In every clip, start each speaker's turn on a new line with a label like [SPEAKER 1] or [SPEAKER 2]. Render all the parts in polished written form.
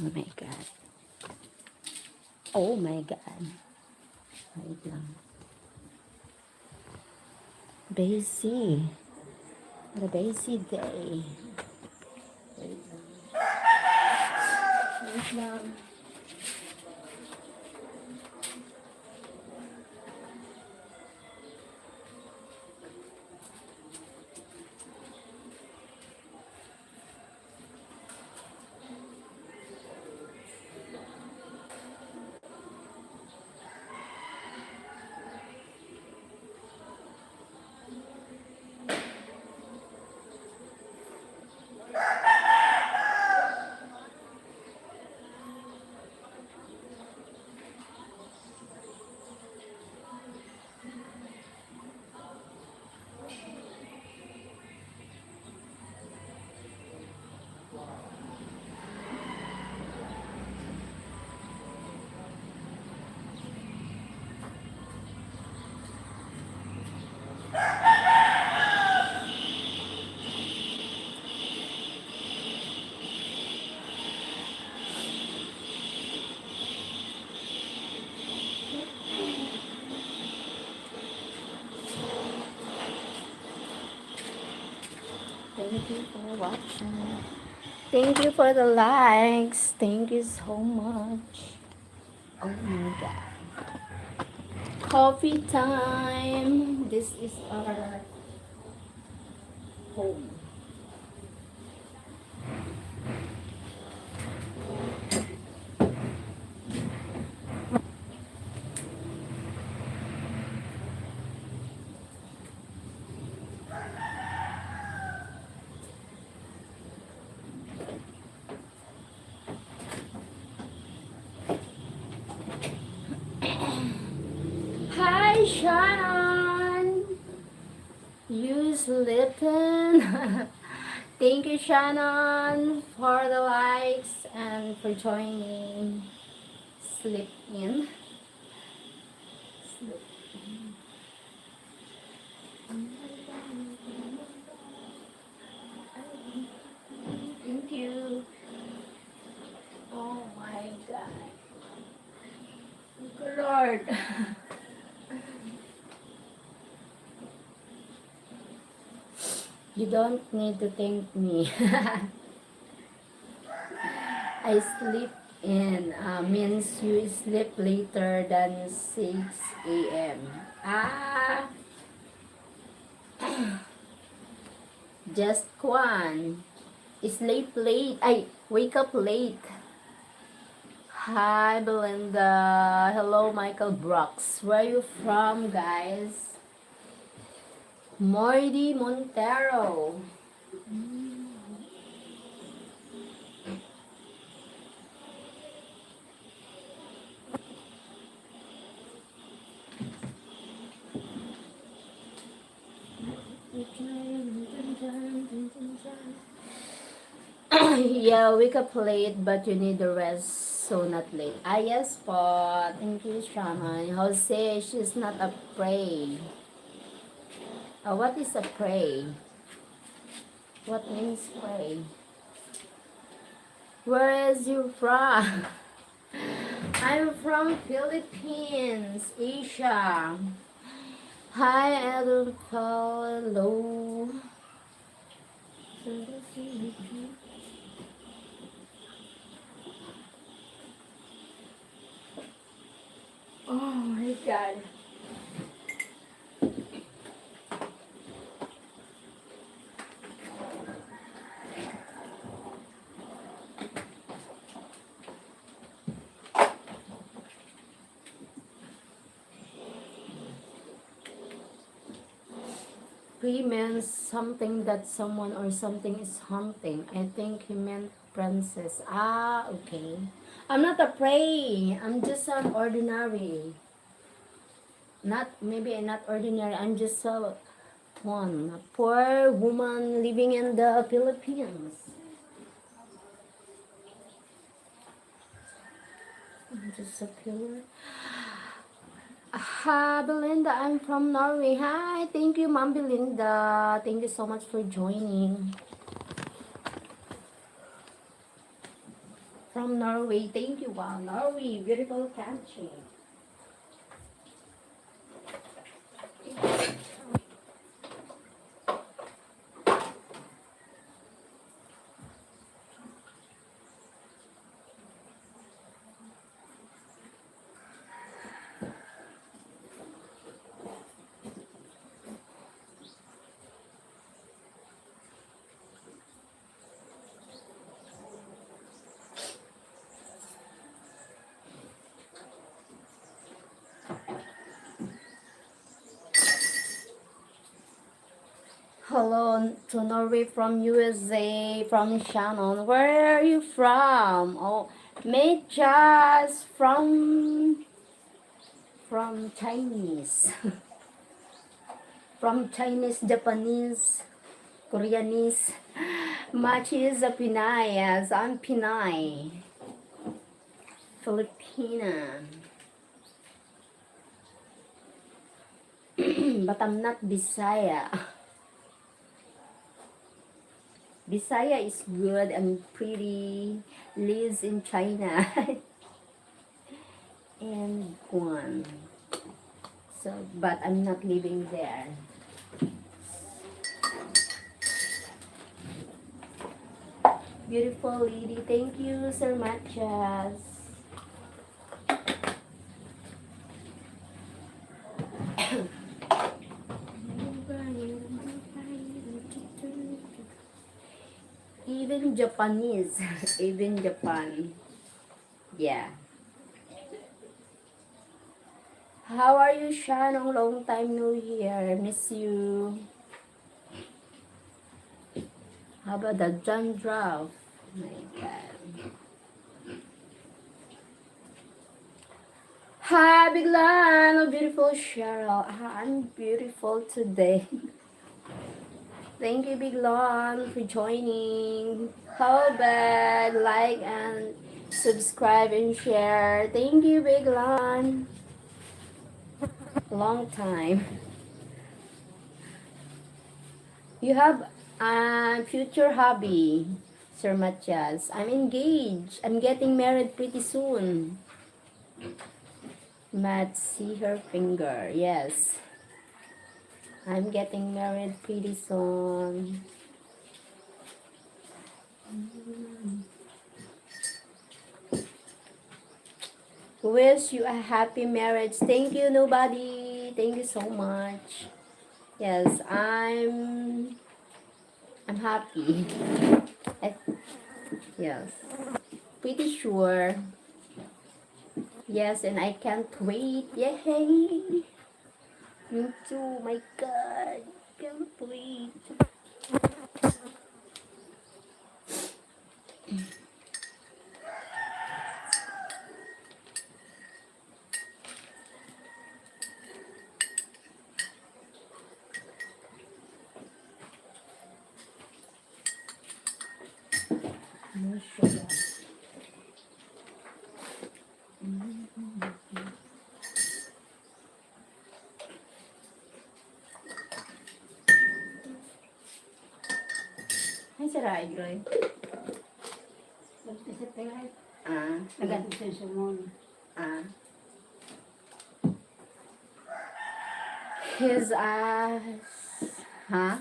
[SPEAKER 1] Oh my God. Oh my God. Wait lang. Busy. What a busy day. Wait lang. Wait lang. Thank you for watching. Thank you for the likes. Thank you so much. Oh my God. Coffee time. This is our home. Hi, Shannon. You sleeping? Thank you, Shannon, for the likes and for joining. Sleep in. Sleep in. Thank you. Oh my God. Good Lord. You don't need to thank me. I sleep in means you sleep later than 6 a.m. Ah, just Kwan. Sleep late. I wake up late. Hi, Belinda. Hello, Michael Brooks. Where are you from, guys? Moidy Montero. Yeah, wake up late, but you need the rest, so not late. Ah, yes po. Thank you, Shaman. Jose, she's not a prey. What is a prey? What means prey? Where is you from? I'm from Philippines, Asia. Hi, Adolfo. Hello. Oh my God. He means something that someone or something is haunting. I think he meant princess. Ah, okay. I'm not a prey. I'm just an ordinary. Not maybe not ordinary. I'm just a poor woman living in the Philippines. I'm just a pure. Hi, Belinda. I'm from Norway. Hi, thank you, Mom Belinda. Thank you so much for joining. from Norway. Thank you. Wow, Norway, beautiful country. Hello to Norway from USA, from Shannon. Where are you from? Oh, me just from Chinese. From Chinese, Japanese, Koreanese. Much is a Pinay, yes, I'm Pinay. Filipina. But I'm not Bisaya. Bisaya is good and pretty, lives in China and Guam. So, but I'm not living there. Beautiful lady, thank you, Sir Matchas. Even Japanese, even Japan. Yeah. How are you, Shannon? Long time no hear. Miss you. How about the dandruff? My God. Hi, Biglan. Oh, beautiful Cheryl. I'm beautiful today. Thank you, Biglan, for joining. How about like and subscribe and share? Thank you, Biglan. Long time. You have a future hobby, Sir Matias. I'm engaged. I'm getting married pretty soon. Matt, see her finger. Yes. I'm getting married pretty soon. Wish you a happy marriage. Thank you, nobody. Thank you so much. Yes, I'm happy. I, yes. Pretty sure. Yes, and I can't wait. Yay! Me too. My God. Can't wait. No sugar. Ay, saray, Groy. Ah. Ah. His eyes. Huh?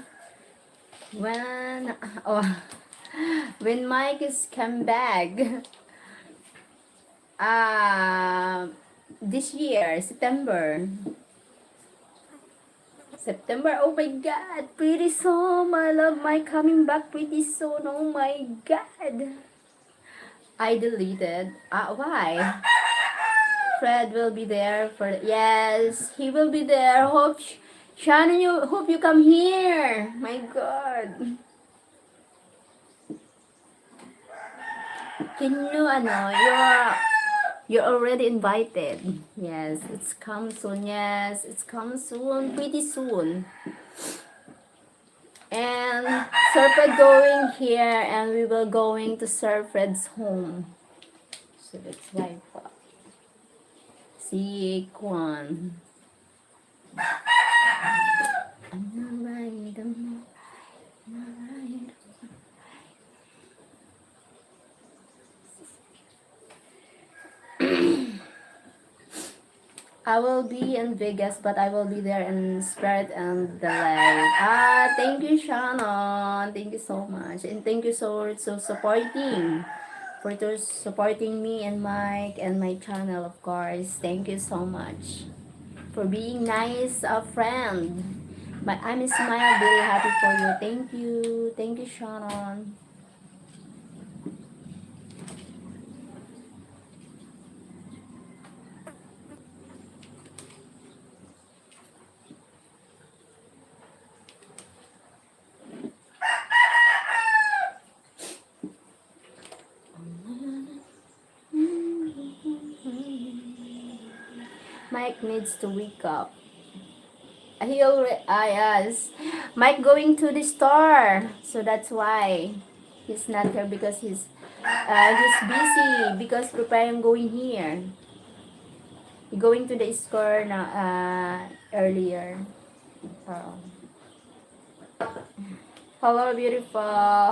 [SPEAKER 1] When, oh, when Mike is come back, this year, September. September, oh my God, pretty soon, I love my coming back pretty soon, oh my God. I deleted, why? Fred will be there for, yes, he will be there, hope, Shannon, hope you come here, my God. Can you, you're already invited. Yes, it's come soon. Yes, it's come soon. Pretty soon. And Sir Fred going here, and we will going to Sir Fred's home. So that's why. Si Kwan. I'm alright. I'm alright. I will be in Vegas, but I will be there in spirit and the light. Ah, thank you, Shannon. Thank you so much. And thank you so supporting. Supporting me and Mike and my channel, of course. Thank you so much for being nice, a friend. But I'm smile very happy for you. Thank you. Thank you, Shannon. Mike needs to wake up. He already, yes. Mike going to the store, so that's why he's not here because he's busy because preparing going here. He going to the store na earlier. Uh, Hello, beautiful.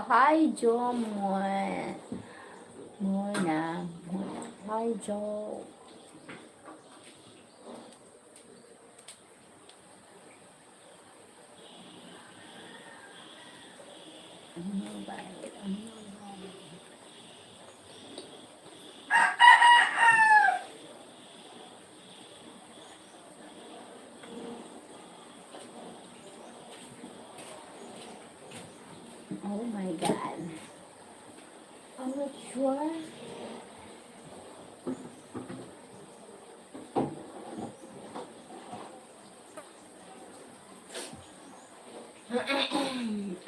[SPEAKER 1] Hi, Joe. Mona. Hi, Joe. Oh my God. I'm not sure.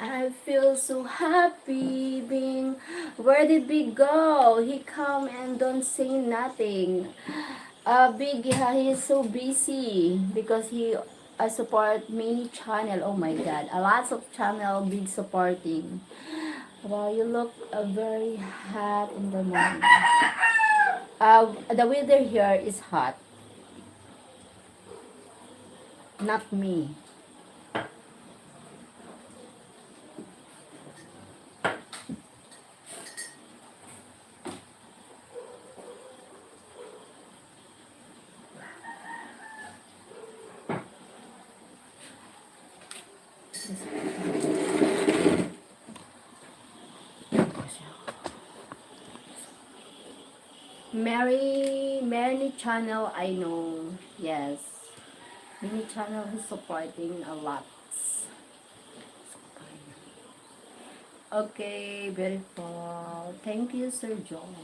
[SPEAKER 1] I feel so happy being. Where did we go? He come and don't say nothing. Big, he is so busy because he support many channel. Oh my God, a lots of channel big supporting. Wow, you look very hot in the morning. The weather here is hot, not me. Many channel I know. Yes, many channel is supporting a lot. Okay, beautiful. Thank you, Sir John.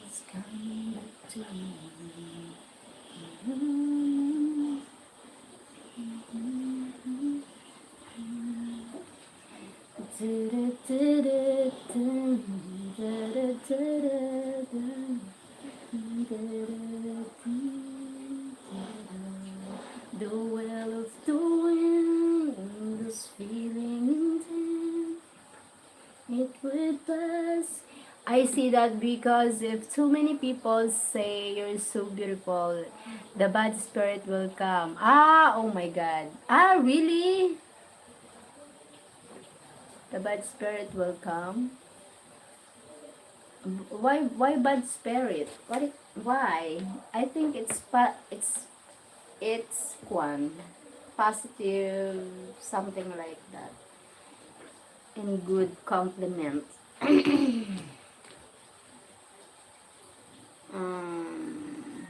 [SPEAKER 1] It's coming back to me. The well of the wind, this feeling intense, it would pass. I see that because if too many people say you're so beautiful, the bad spirit will come. Ah, oh my God. Ah, really? The bad spirit will come? Why bad spirit? Why? I think it's one positive something like that. And good compliment. um,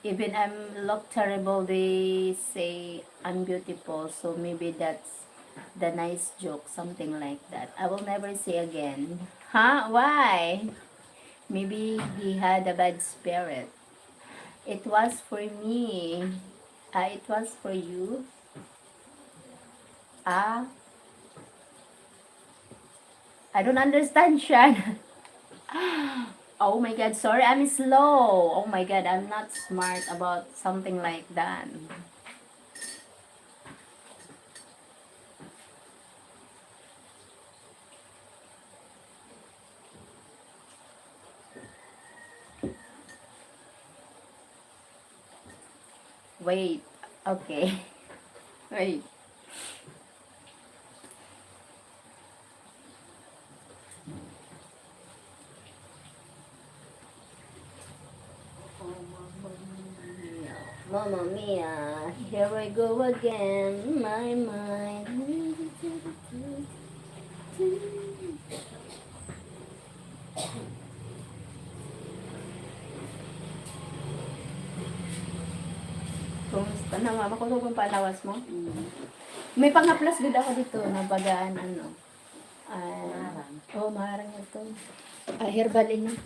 [SPEAKER 1] Even I'm look terrible, they say I'm beautiful. So maybe that's the nice joke, something like that. I will never say again. Huh? Why? Maybe he had a bad spirit. It was for me. It was for you. Ah, I don't understand, Shan. Oh my God, sorry, I'm slow. Oh my God, I'm not smart about something like that. Wait. Okay. Wait. Mamma mia, here I go again, my mind. Kumusta na, mama? Kung kung palawas mo? May pangaplas good ako dito na bagaan, ano. Maharang ito. Herbal ino.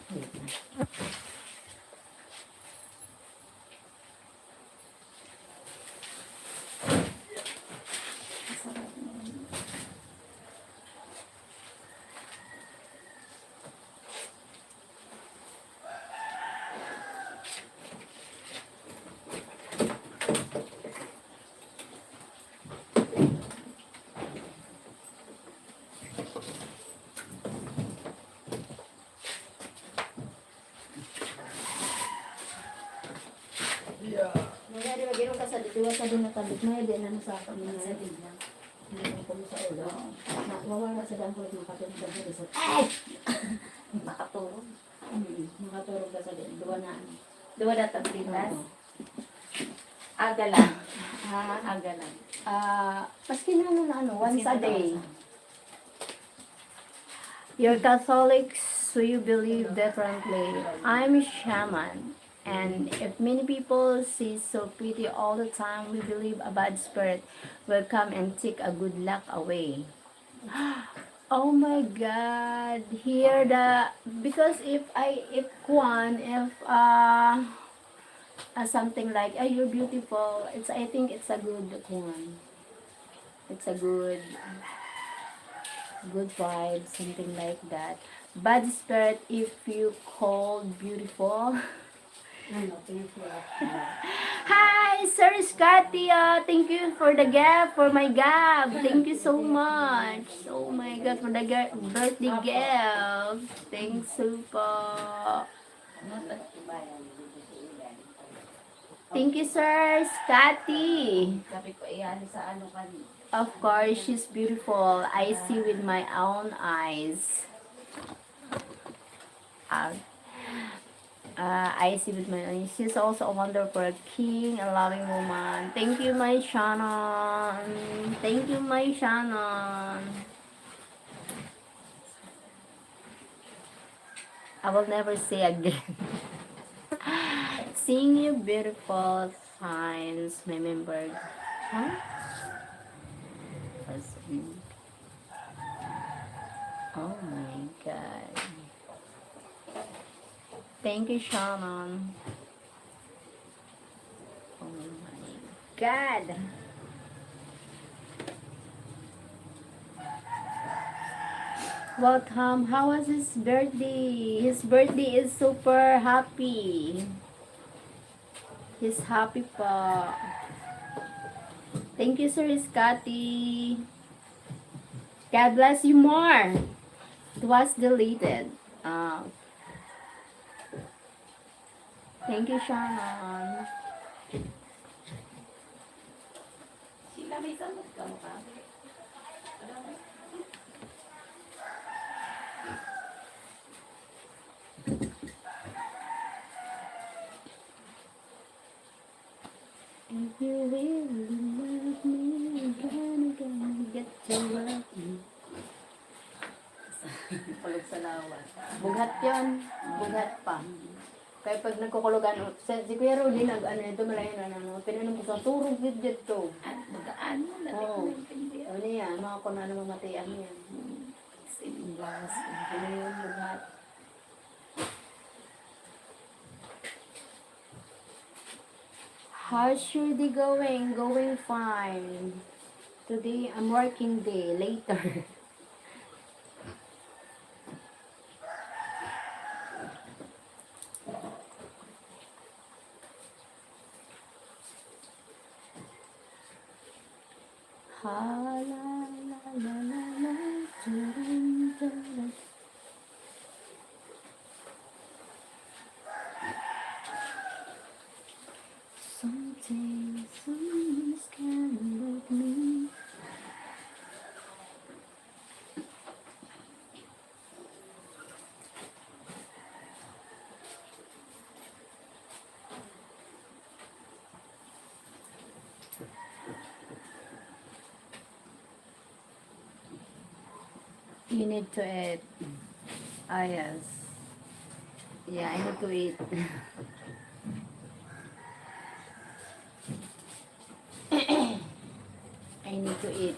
[SPEAKER 1] Maya di magino ka sa dito sa din natabit mo di na sa akin na sa din lang. Hindi ko sa ulo. Mawala sa dangko makatulog sa sa. Ay! Makatulog. Makatulog ka sa din. Duwa na.
[SPEAKER 2] Duwa na tablitas. Aga lang. Aga lang.
[SPEAKER 1] Paski na ano, once a day. You're Catholic, so you believe differently. I'm a shaman. And if many people see so pretty all the time, we believe a bad spirit will come and take a good luck away. Oh my God! Here because if something like you're beautiful, I think it's a good one. It's a good vibe, something like that. Bad spirit if you called beautiful. Hi, Sir Scotty. Thank you for the gift, for my gift. Thank you so much. Oh my God, for the birthday gift. Thanks, super. Thank you, Sir Scotty.
[SPEAKER 2] Sabi ko, iyan sa ano kanina.
[SPEAKER 1] Of course, she's beautiful. I see with my own eyes. I see with my eyes. She's also a wonderful king, a loving woman. Thank you, my Shannon. Thank you, my Shannon. I will never say again. Seeing you beautiful signs, remember. Huh? Oh my God. Thank you, Shannon. Oh my God. Welcome. How was his birthday? His birthday is super happy. He's happy pa. Thank you, Sir Scotty. God bless you more. It was deleted. Thank you, Shannon.
[SPEAKER 2] Sila may samot ka mo ka.
[SPEAKER 1] If you really love me, gonna get to love you.
[SPEAKER 2] Palog sa lawas.
[SPEAKER 1] Bughat yun. Bughat pa. Kaya pag nagkukulugan, si Kuya Rudy ito malayo na pinanong ko sa turong video to.
[SPEAKER 2] At magaan mo na.
[SPEAKER 1] Oo. Ano yan, mga ko na namamatayan yan.
[SPEAKER 2] Simbas.
[SPEAKER 1] Ano yun, bughat. How's your day going? Going fine. Today, I'm working day. Later. Ha la la la la la dun, dun, dun. Something You need to eat. Ah, yes. Yeah, I need to eat. I need to eat.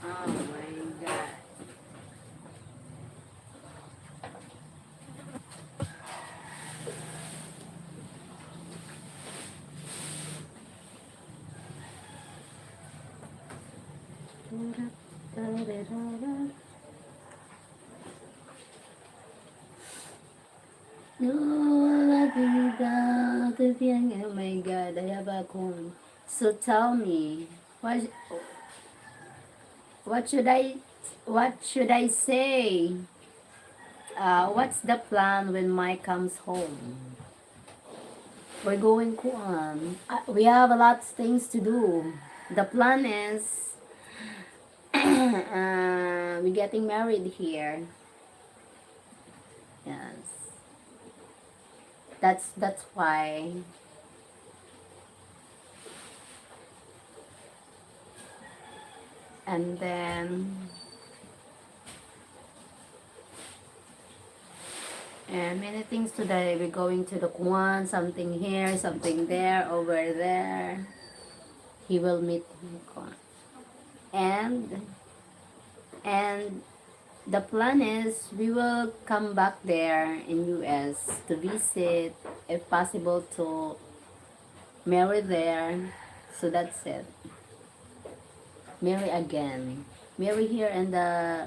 [SPEAKER 1] Oh my god. Oh my god, I have a cold. So tell me, what should I say? What's the plan when Mike comes home? We're going Kuan. We have a lot of things to do. The plan is we're getting married here. Yes, that's why. And then and many things today. We're going to the Kuan, something here, something there, over there. He will meet Kuan. And and the plan is we will come back there in US to visit, if possible to marry there. So that's it. Marry again. Married here in the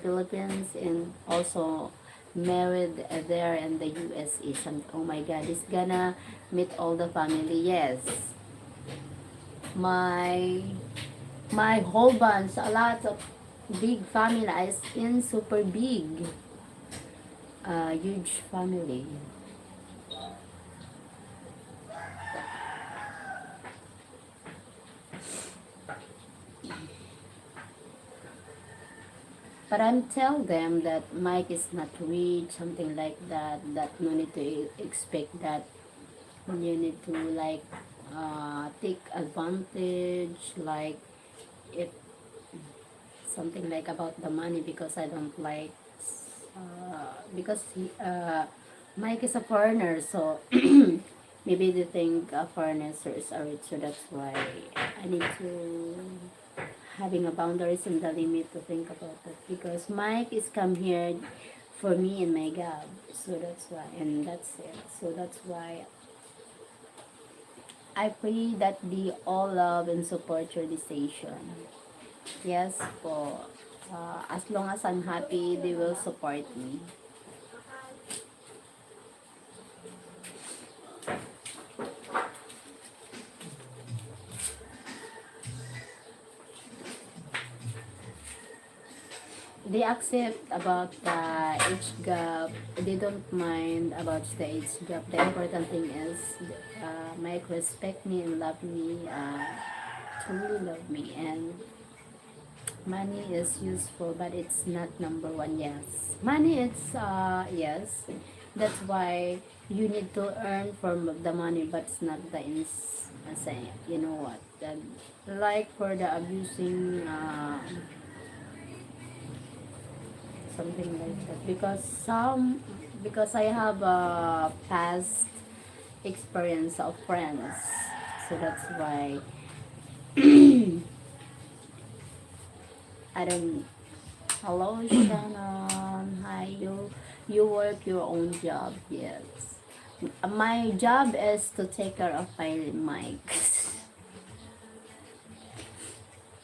[SPEAKER 1] Philippines, and also married there in the USA. Oh my God, he's gonna meet all the family. Yes, my my whole bunch, a lot of big family, is in super big, huge family. But I'm tell them that Mike is not rich, something like that. That no need to expect that you need to like take advantage, like if something like about the money, because I don't like because Mike is a foreigner, so maybe they think foreigners are rich, so that's why I need to having a boundaries and the limit to think about that, because Mike is come here for me and my God, so that's why, and that's it. So that's why I pray that they all love and support your decision. Yes, po. As long as I'm happy, they will support me. They accept about the age gap. They don't mind about the age gap. The important thing is Mike respect me and love me, truly love me. And money is useful, but it's not number one. Yes, money it's yes. That's why you need to earn from the money, but it's not the say, you know what? Like for the abusing. Something like that, because I have a past experience of friends, so that's why I don't. Hello, Shannon. Hi, you work your own job. Yes, my job is to take care of my mic.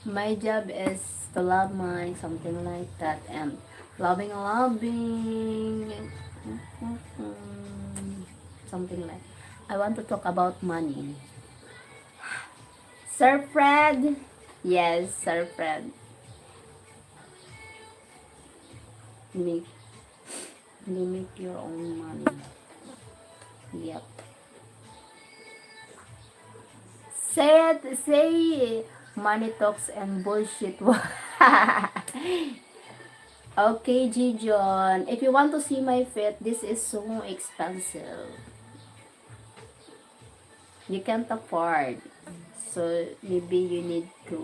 [SPEAKER 1] My job is to love mine, something like that, and loving, something like. I want to talk about money. Sir Fred, yes, Sir Fred, make limit your own money. Yep. Say money talks and bullshit. Okay, Gijon. If you want to see my fit, this is so expensive. You can't afford. So maybe you need to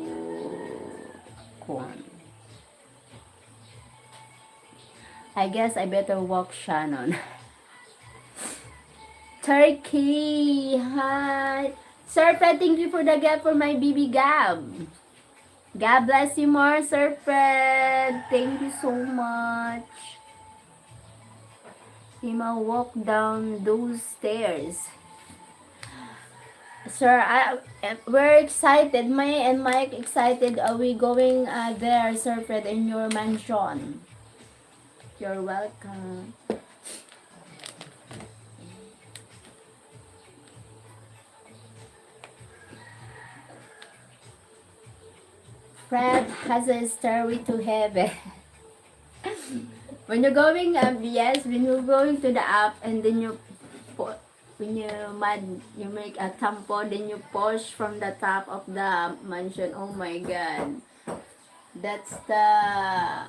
[SPEAKER 1] kuan. I guess I better walk Shannon. Turkey, hi. Sir Fred, thank you for the gift for my BB Gab. God bless you more, Sir Fred. Thank you so much. Ima, walk down those stairs. Sir, we're excited. May and Mike excited. Are we going there, Sir Fred, in your mansion? You're welcome. Fred has a stairway to heaven. When you're going, yes, when you're going to the app and then you put, when you make a tampo, then you push from the top of the mansion. Oh my God, that's the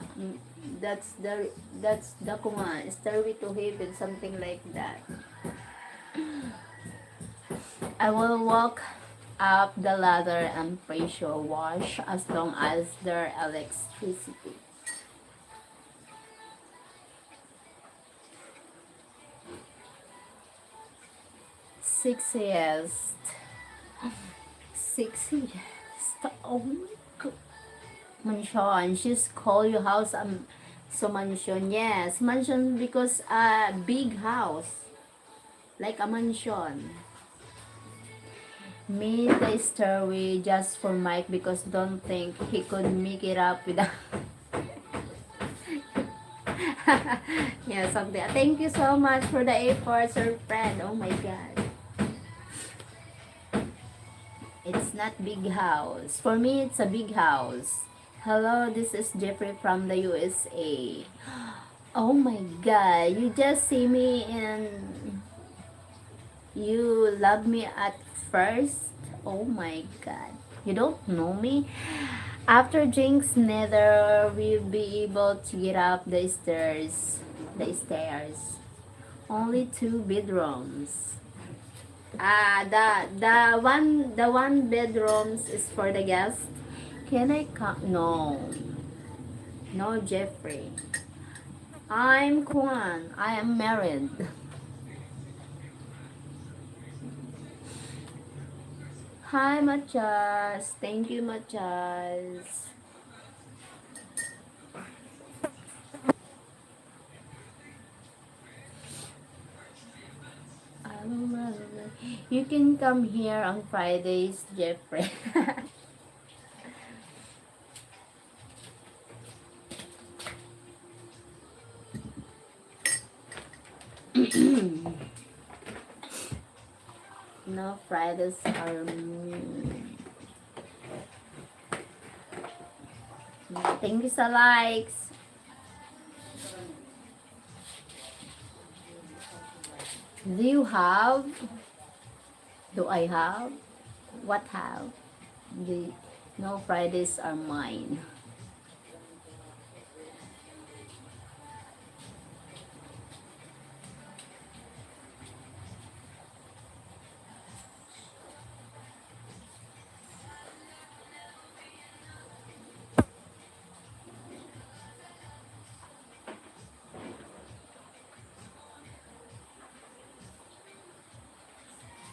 [SPEAKER 1] that's the that's the kuma stairway to heaven, something like that. I will walk up the ladder and pressure wash as long as there's electricity. 6 years. 6 years. Oh my God. Mansion. She's call your house so mansion. Yes, mansion because big house. Like a mansion. Made the stairway just for Mike because don't think he could make it up without. Yeah, something. Thank you so much for the effort, sir friend. Oh my God. It's not big house. For me, it's a big house. Hello, this is Jeffrey from the USA. Oh my God, you just see me and you love me at first. Oh my God, you don't know me. After drinks, neither will be able to get up the stairs. The stairs. Only 2 bedrooms. The one bedrooms is for the guest. Can I come? No, no, Jeffrey. I'm Kwan. I am married. Hi, Machas. Thank you, Machas. You can come here on Fridays, Jeffrey. No, Fridays are thank you sa likes. Do you have? Do I have? What have? The no, Fridays are mine.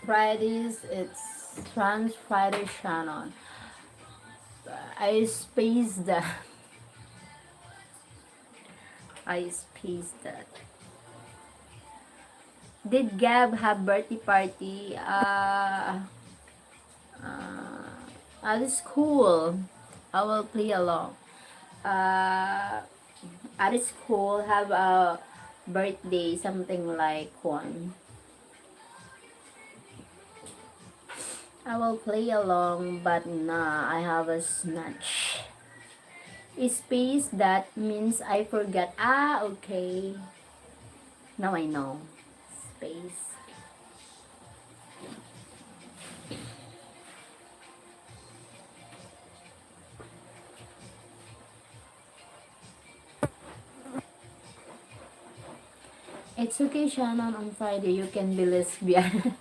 [SPEAKER 1] Fridays, it's Trans Friday Shannon. I spaced that. I spaced that. Did Gab have birthday party? At school. I will play along. At school, have a birthday, something like one. I will play along, but nah, I have a snatch. Space, that means I forgot. Okay. Now I know. Space. It's okay, Shannon, on Friday. You can be lesbian.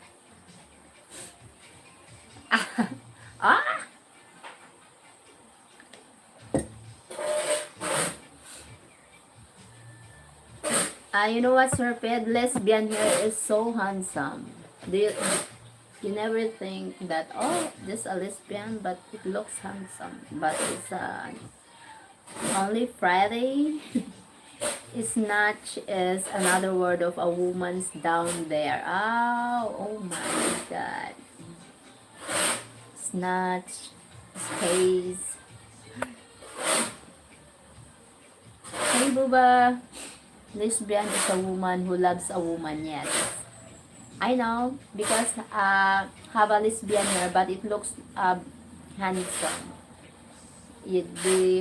[SPEAKER 1] You know what, Serped? Lesbian here is so handsome. Do you never think that, oh, this a lesbian, but it looks handsome. But it's only Friday. Snatch is another word of a woman's down there. Oh my god. Snatch, space. Hey, Buba. Lesbian is a woman who loves a woman, yes. I know, because have a lesbian here, but it looks handsome.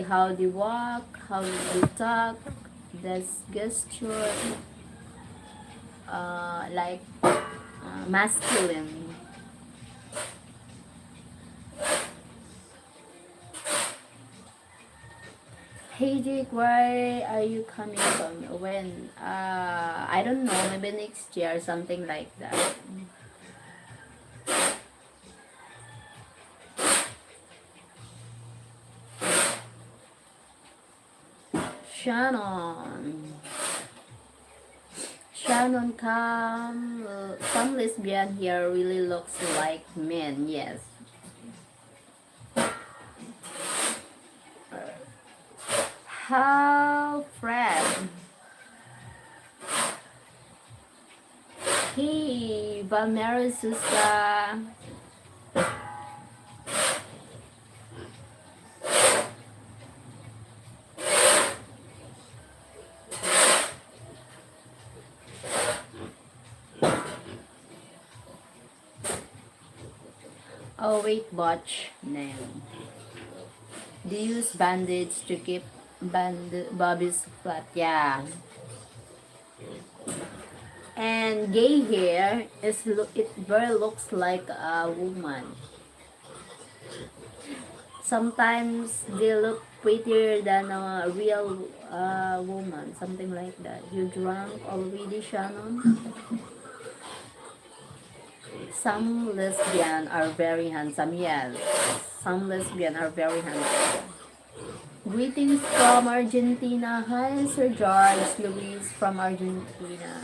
[SPEAKER 1] How they walk, how they talk, the gesture, like masculine. Hey Jake, where are you coming from? When? I don't know, maybe next year, something like that. Shannon. Shannon, come. Some lesbian here really looks like men, yes. How Fred? Hey, Valmera Susa. Oh wait, botch name. They use bandage to keep Bobby's flat. Yeah. And gay hair it very looks like a woman. Sometimes they look prettier than a real woman, something like that. You drunk already, Shannon? Some lesbian are very handsome. Yes, some lesbian are very handsome. Greetings from Argentina. Hi, Sir George Luis from Argentina.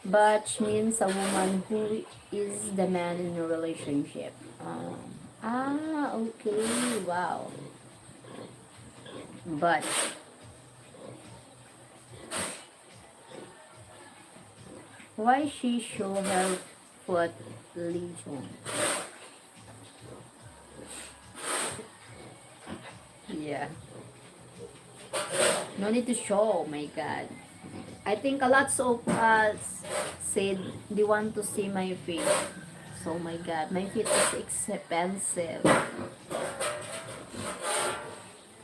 [SPEAKER 1] Butch means a woman who is the man in a relationship. Okay. Wow. Butch. Why she show her foot legion? Yeah. No need to show, oh my god. I think a lot of said they want to see my feet. So my god, my feet is expensive.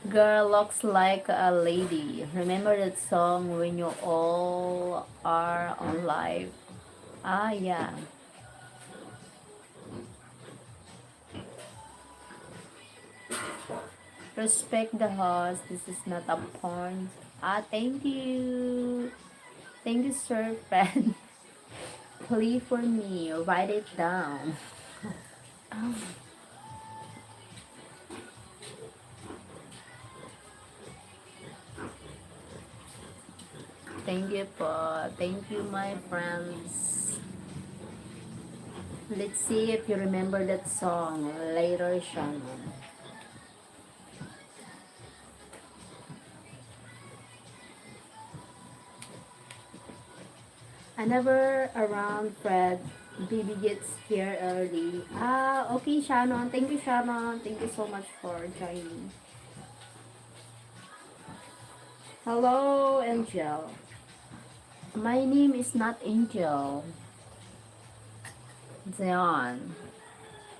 [SPEAKER 1] Girl looks like a lady. Remember that song when you all are on live? Yeah. Respect the host. This is not a porn. Thank you. Thank you, sir, friend. Play for me. Write it down. Oh. Thank you po. Thank you, my friends. Let's see if you remember that song later, Shannon. I never around Fred. Baby gets here early. Okay, Shannon. Thank you, Shannon. Thank you so much for joining. Hello, Angel. My name is not Angel. Zeon.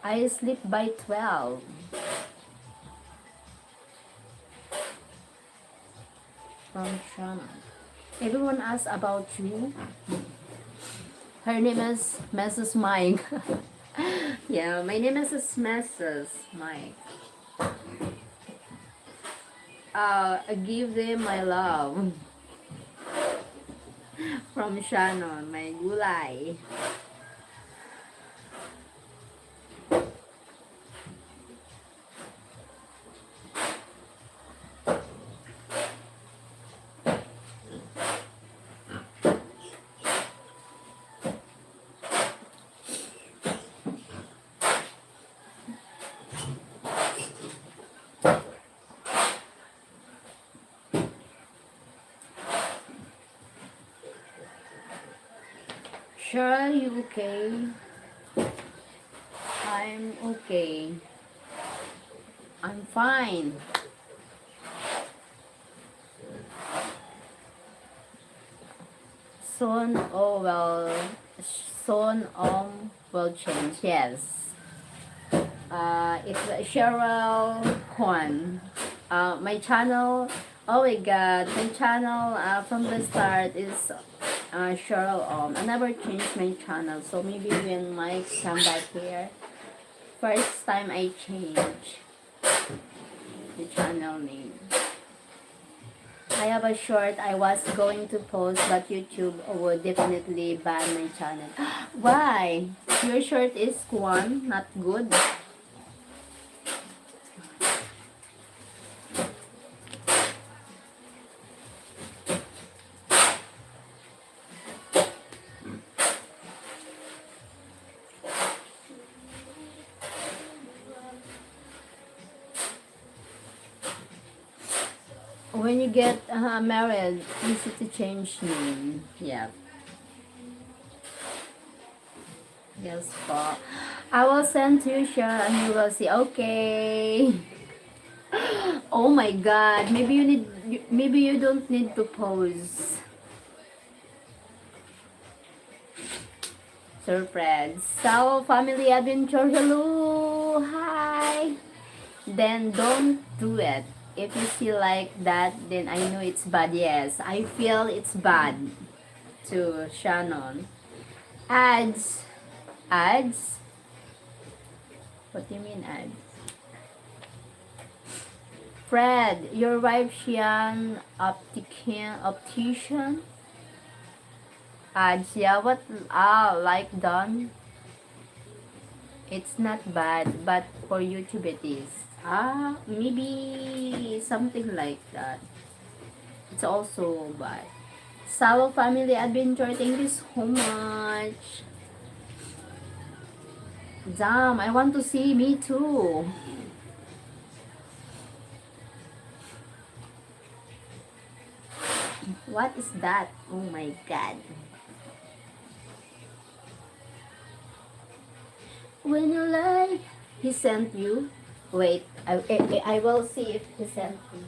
[SPEAKER 1] I sleep by 12. From Shannon. Everyone asks about you. Her name is Mrs. Mike. Yeah, my name is Mrs. Mike. Give them my love. From Shannon, my gulay. Sure, you okay? I'm okay. I'm fine. Soon, oh well, soon will change. Yes. It's Sheryl Ohm. My channel. Oh my God, my channel from the start is Sheryl Ohm. I never changed my channel, so maybe when Mike come back here, first time I change the channel name. I have a short I was going to post, but YouTube would definitely ban my channel. Why? Your short is one, not good. When you get married, easy to change name. Yeah. Yes, po. I will send to you, Share, and you will see. Okay. Oh my God. Maybe you don't need to pose. Surprise. So, family adventure. Hello. Hi. Then don't do it. If you feel like that, then I know it's bad. Yes, I feel it's bad to Shannon. Ads. Ads? What do you mean ads? Fred, your wife Shian optician? Ads, yeah, what? Like done? It's not bad, but for YouTube it is. Maybe something like that. It's also bad. Salo Family Adventure, thank you so much. Damn, I want to see me too. What is that? Oh my God. When you lie, he sent you. Wait, I will see if he sent you.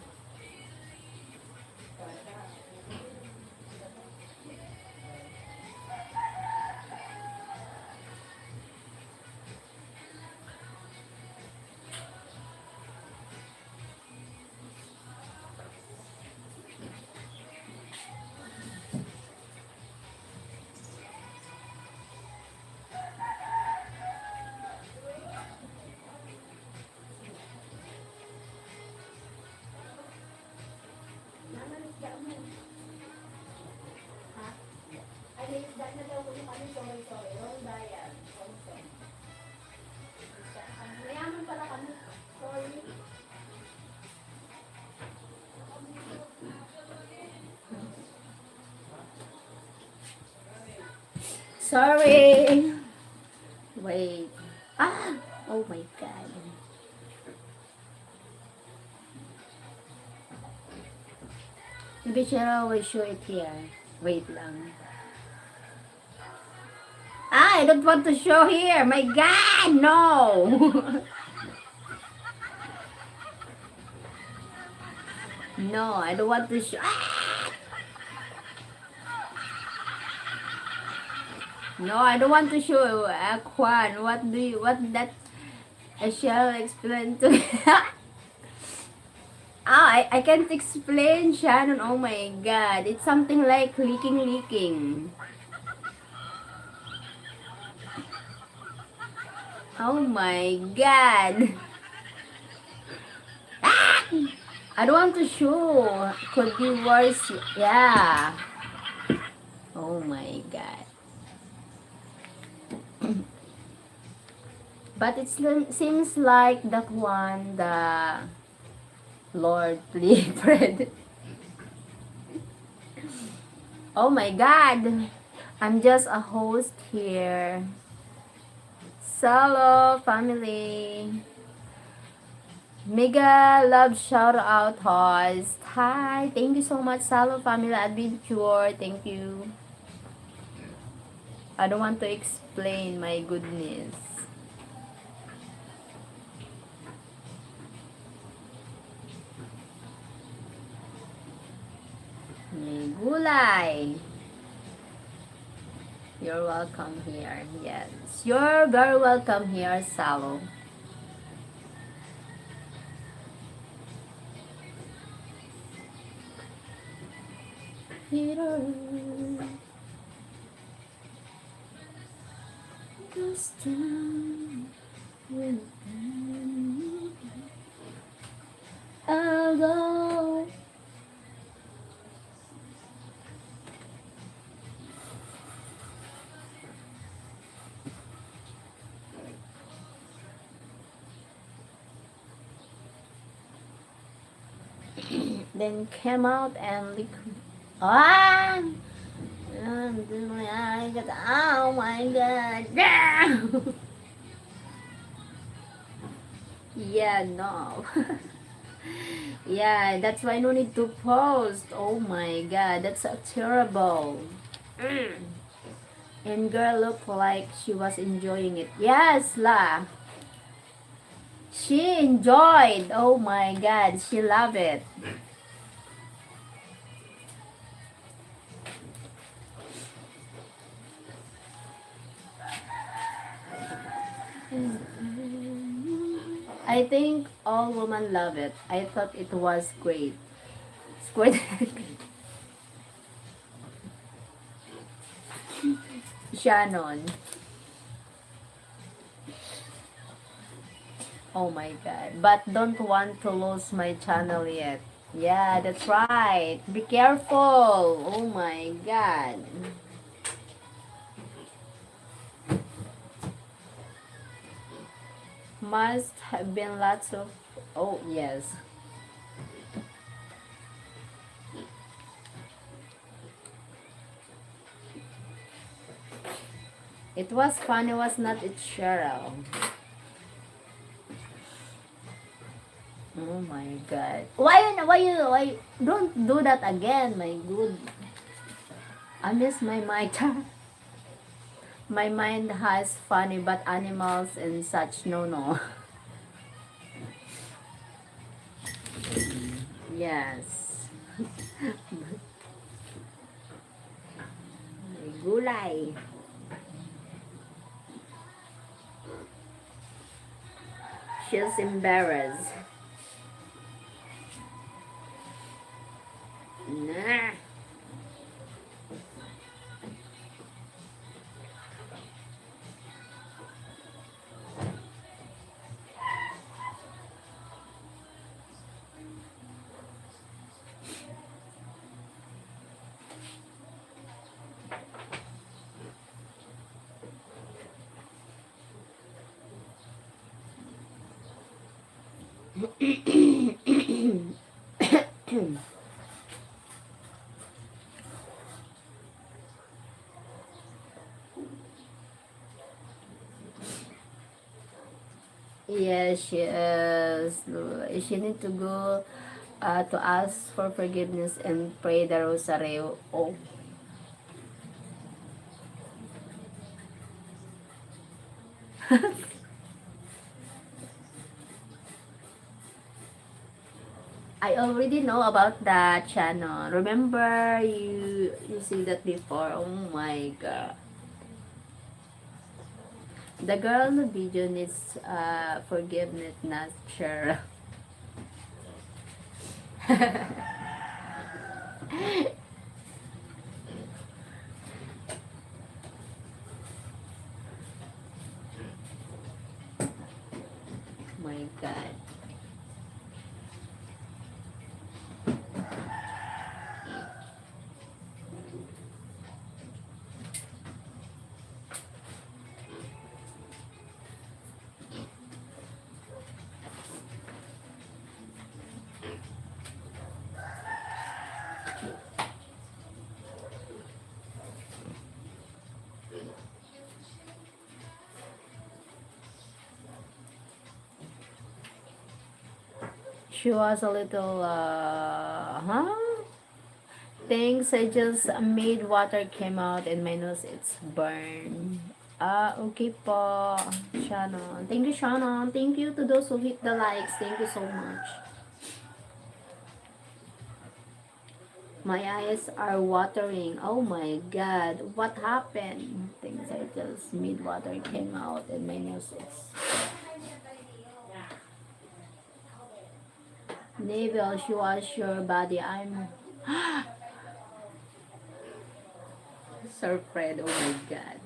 [SPEAKER 1] Sorry. Wait. Oh my God. Maybe Cheryl will show it here. Wait lang. I don't want to show here. My God, no. No, I don't want to show. No, I don't want to show Kwan. What that I shall explain to I can't explain, Shannon. Oh my God. It's something like leaking. Oh my God. I don't want to show. Could be worse. Yeah. Oh my God. But it seems like that one, the Lord, please, Fred. Oh my God. I'm just a host here. Solo family. Mega love shout out host. Hi. Thank you so much, Salo Family Adventure. Thank you.
[SPEAKER 2] I don't want to explain my goodness. May gulay. You're welcome here. Yes. You're very welcome here, Salo. I'll go. Then came out and lick. Ah! Oh my god. Yeah, no. Yeah, that's why no need to post. Oh my god, that's so terrible. Mm. And girl looked like she was enjoying it. Yes, la. She enjoyed. Oh my god, she loved it. I think all women love it. I thought it was great. Squid. Shannon. Oh my god. But don't want to lose my channel yet. Yeah, that's right. Be careful. Oh my god. Must have been lots of. Oh, yes. It was funny, was not it, Cheryl? Oh my god. Why don't do that again, my good. I miss my mic. My mind has funny, but animals and such, no, no. Yes. Gulay. She's embarrassed. Nah. Yes, she is. She need to go to ask for forgiveness and pray the rosary. Oh, I already know about that channel. Remember you see that before? Oh my god. The girl in the video needs forgiveness, not sure. My god. She was a little, huh? Thanks, I just made water came out and my nose it's burned. Okay po, Shannon. Thank you, Shannon. Thank you to those who hit the likes. Thank you so much. My eyes are watering. Oh my god, what happened? Things I just made water came out and my nose is. Navel, she wash your body. I'm Sir Fred. Oh my god.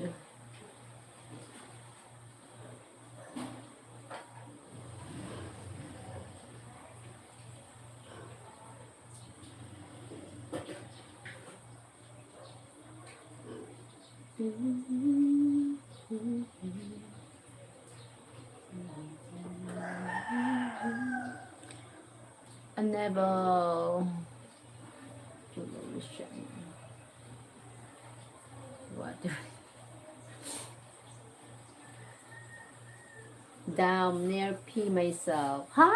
[SPEAKER 2] A never illusion. What? Damn, near pee myself. Huh?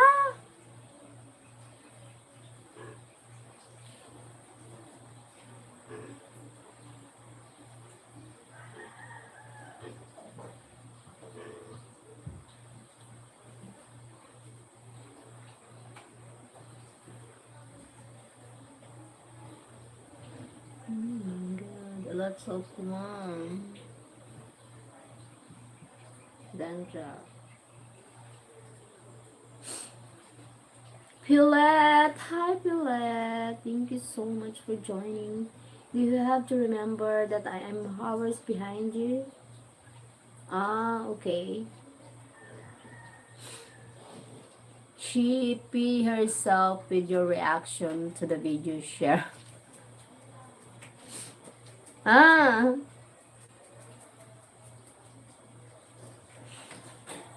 [SPEAKER 2] Oh my god, lots of fun. Danger. Pillet, hi Pillet. Thank you so much for joining. You have to remember that I am hours behind you. Okay. She pee herself with your reaction to the video share. Ah,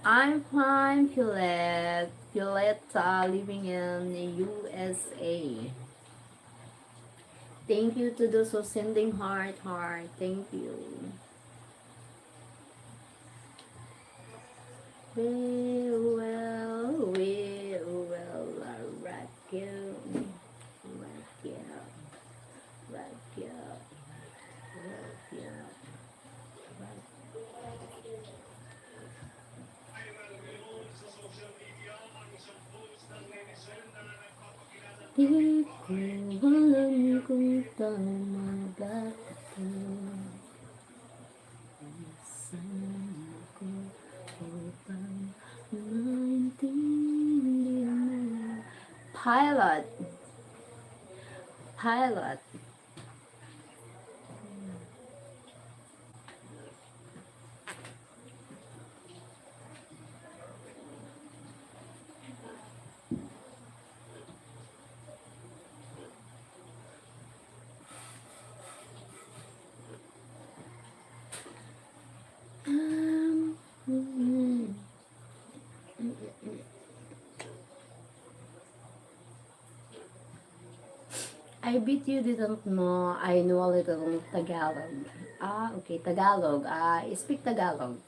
[SPEAKER 2] I'm fine, Pillet. Pillet living in the USA. Thank you to those who sending heart. Thank you. I'll rock you. Rock you. Rock you. Rock you. Di ko alam kung tama ba ito. Sana ko upang maintindihan mo. Pilot. Pilot. Mm. I bet you didn't know I know a little Tagalog. Okay, Tagalog. I speak Tagalog.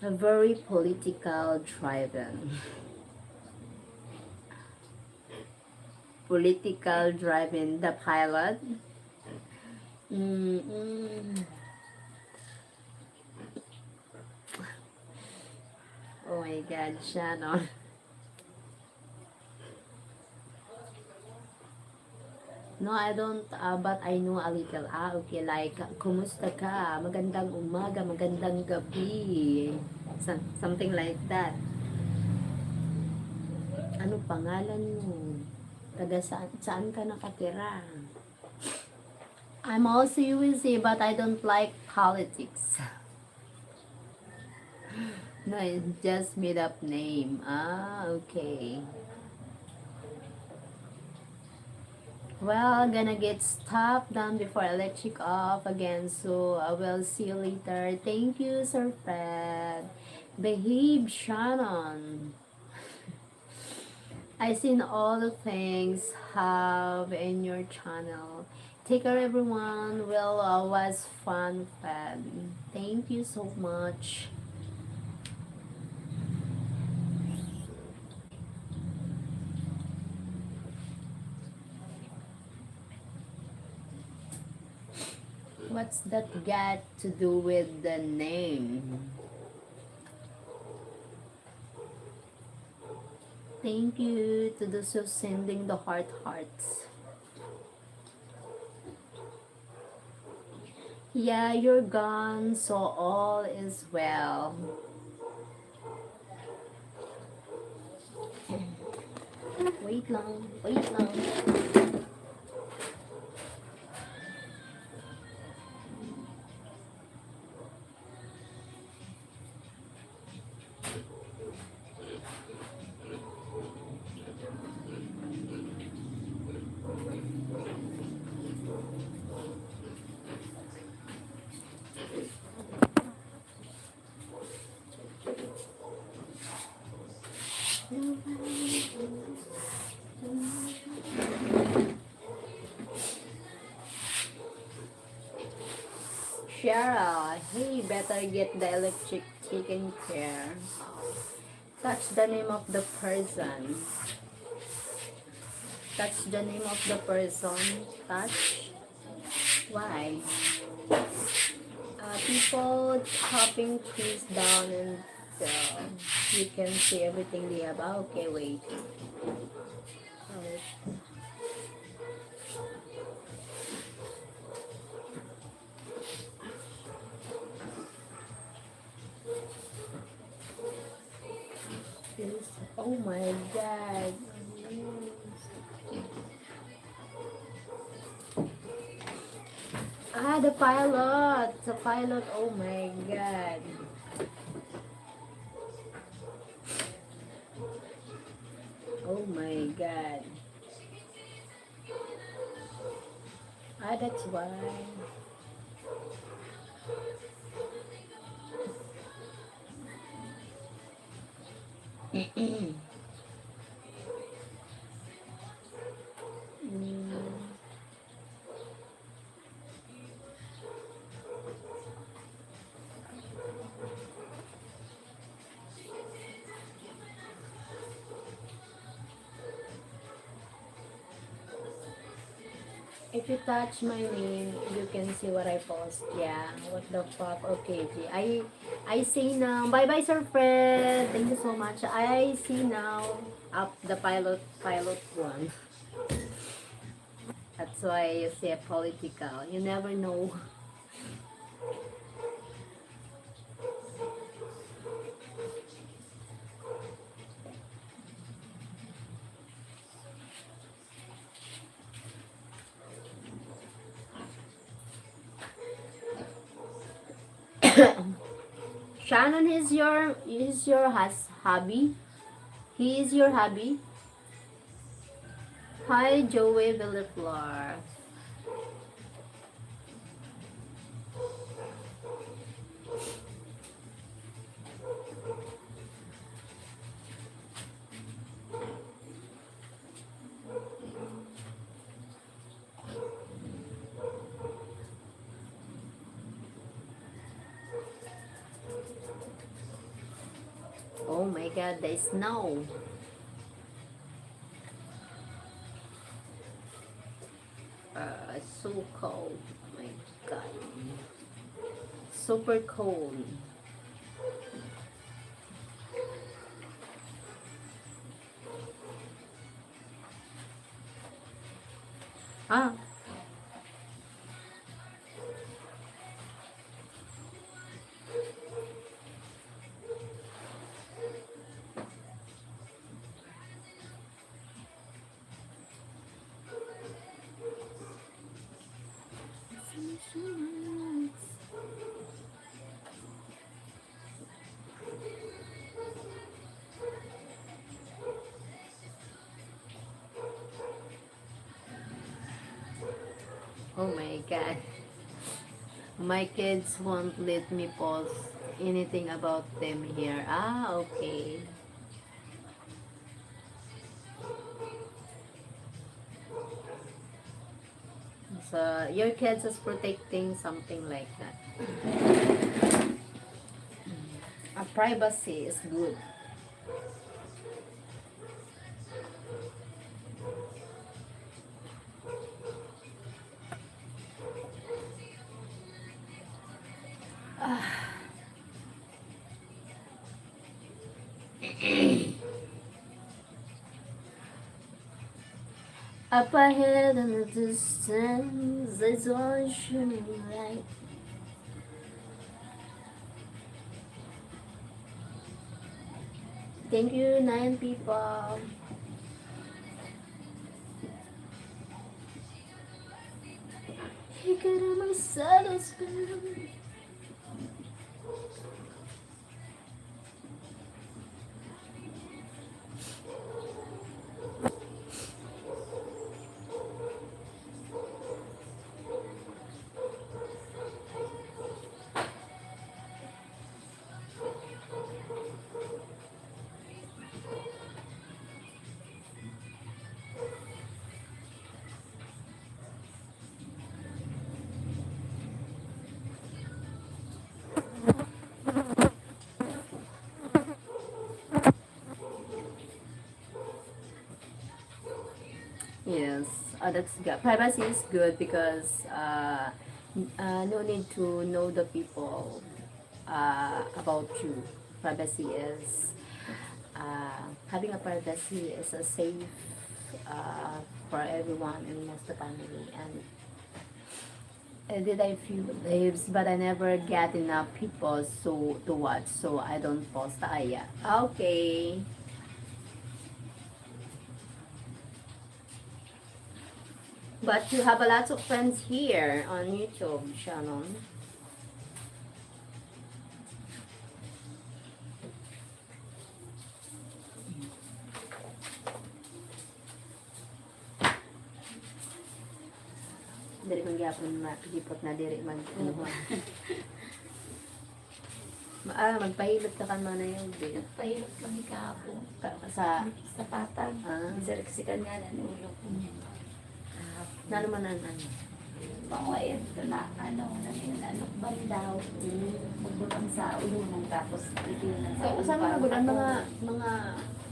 [SPEAKER 2] A very political driven. Political driven. The pilot. Mm-mm. Oh my God, Shannon. No, I don't, but I know a little. Okay, like, kumusta ka? Magandang umaga, magandang gabi. Something like that. Ano pangalan mo? Taga saan ka nakatira? I'm also USA, but I don't like politics. No, it's just made up name. Okay. Well, gonna get stopped down before electric off again, so I will see you later. Thank you, Sir Fred. Behave, Shannon. I seen all the things have in your channel. Take care, everyone. Well, was fun, Fred. Thank you so much. What's that got to do with the name? Thank you to those who sending the hearts. Yeah, you're gone, so all is well. Wait lang, wait lang. Cheryl, hey, better get the electric chicken care. That's the name of the person. That's the name of the person. Touch. Why? People chopping trees down and you can see everything they have. Okay, wait. Oh, oh my god. The pilot. The pilot. Oh my god. Oh my god. That's why. Mm. If you touch my name, you can see what I post. Yeah, what the fuck? Okay, G. I see now. Bye bye, Sir Fred. Thank you so much. I see now up the pilot one. That's why you say political. You never know. Shannon is your hobby. He is your hobby. Hi, Joey Villaflor. Oh my god, the snow. So cold. Oh my god. Super cold. Ah, oh my god. My kids won't let me post anything about them here. Ah, okay. So your kids is protecting something like that. Privacy is good. Up ahead in the distance, there's one shining light. Thank you, 9 people. He could have my saddle spin. Yes, that's good. Privacy is good because no need to know the people about you. Privacy is having a privacy is a safe for everyone and most the family. And did I feel lives, but I never get enough people so to watch, so I don't post. Yeah. Okay. But you have a lot of friends here on YouTube, Shannon. Dari kong gyapon makikipot na diri magkuha. Magpahilot ka kan na yung din.
[SPEAKER 3] Pahirap kami kahapon.
[SPEAKER 2] Sa
[SPEAKER 3] Sa patag.
[SPEAKER 2] Ah.
[SPEAKER 3] Sa kanya na nulog ko niya.
[SPEAKER 2] nalumanan.
[SPEAKER 3] Pangayan ko na bandaw. Magbulang sa ulunong tapos itinan sa
[SPEAKER 2] Kaya saan mga ang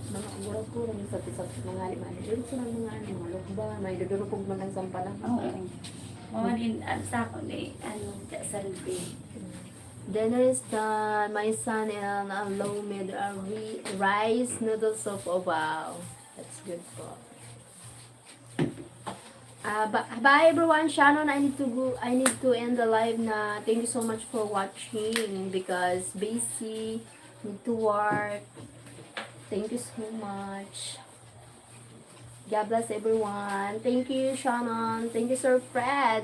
[SPEAKER 2] mga gurang-gurang sa mga limani. Yun sila mga lukba, may dudurupog man ang sampalan.
[SPEAKER 3] Oo. Mga din, sa ako ni, salbi.
[SPEAKER 2] Then there is my son and low mid rice noodles soup. Oh wow, that's good po. Bye everyone. Shannon, I need to go. I need to end the live na. Thank you so much for watching because busy, need to work. Thank you so much. God bless everyone. Thank you, Shannon. Thank you, Sir Fred.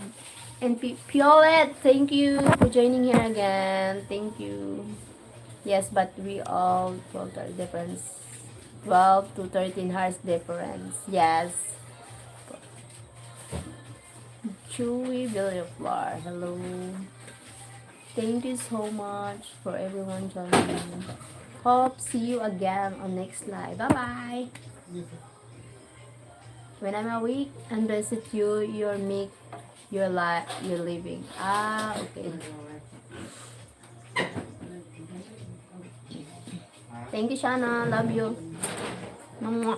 [SPEAKER 2] And Piolet, thank you for joining here again. Thank you. Yes, but we all 12 difference. 12 to 13 hours difference. Yes. Chewy Flower. Hello. Thank you so much for everyone joining. Hope see you again on next live. Bye-bye. When I'm awake and visit you, you're you're living. Okay. Thank you, Shana. Love you. Mwah.